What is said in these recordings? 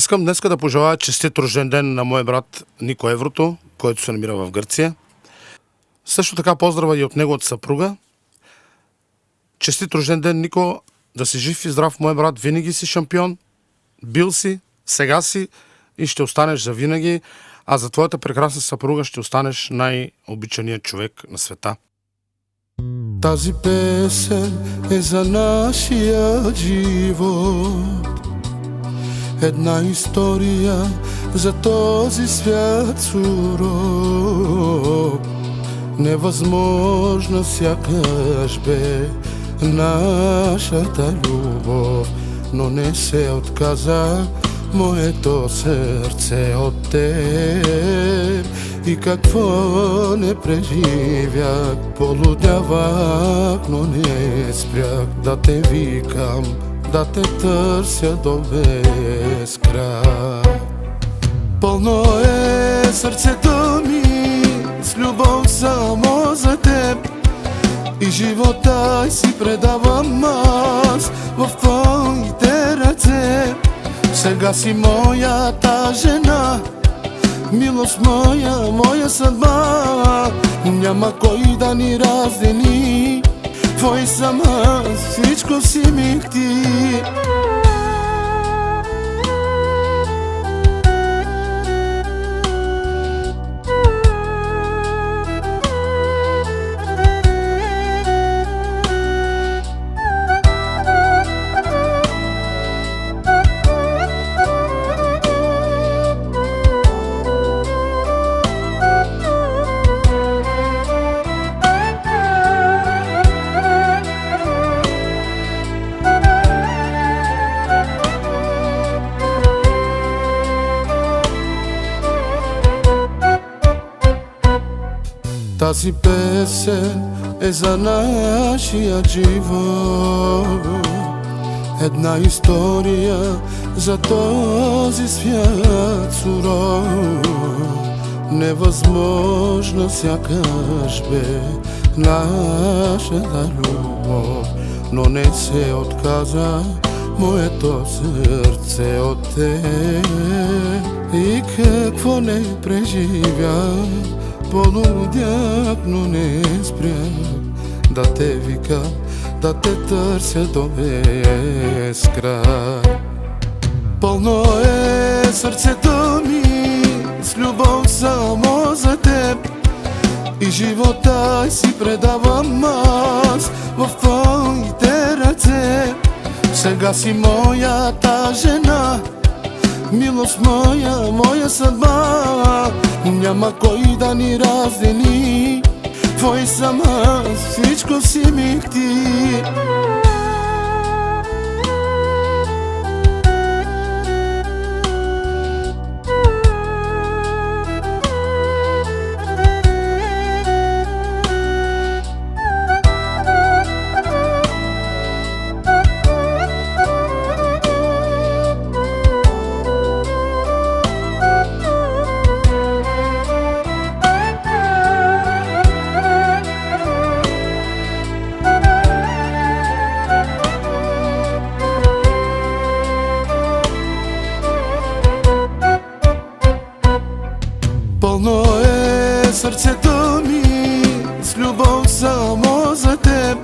Искам днеска да пожелая честит рожден ден на мой брат Нико Еврото, който се намира в Гърция. Също така поздрава и от неговата съпруга. Честит рожден ден, Нико, да си жив и здрав, мой брат, винаги си шампион. Бил си, сега си и ще останеш за винаги, а за твоята прекрасна съпруга ще останеш най-обичаният човек на света. Тази песен е за нашия живот, една история за този свят суров. Невъзможна сякаш бе нашата любов, но не се отказа моето сърце от теб. И какво не преживях, полудявах, но не спрях да те викам, да те търся до безкрай. Пълно е сърцето ми с любов само за теб, и живота си предавам аз в твоите ръце. Сега си моята жена, милост моя, моя съдба. Няма кой да ни раздели, твой съм аз, всичко си ми ти. Тази песен е за нашия живот, една история за този свят суров. Невъзможна сякаш бе нашата любов, но не се отказа моето сърце от теб. И какво не преживя, полудях, но не спрях да те вика, да те търся до безкрай. Пълно е сърцето ми с любов само за теб, и живота си предавам аз в твоите ръце. Сега си моята жена, милост моя, моя съдба. Няма кой да ни раздели, твой съм аз, всичко си ми ти. Пълно е сърцето ми с любов само за теб,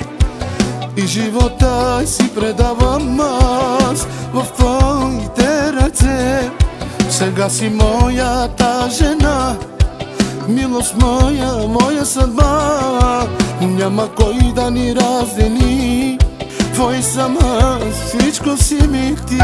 и живота си предавам аз в твоите ръце. Сега си моята жена, милост моя, моя съдба. Няма кой да ни раздели, твой съм аз, всичко си ми ти.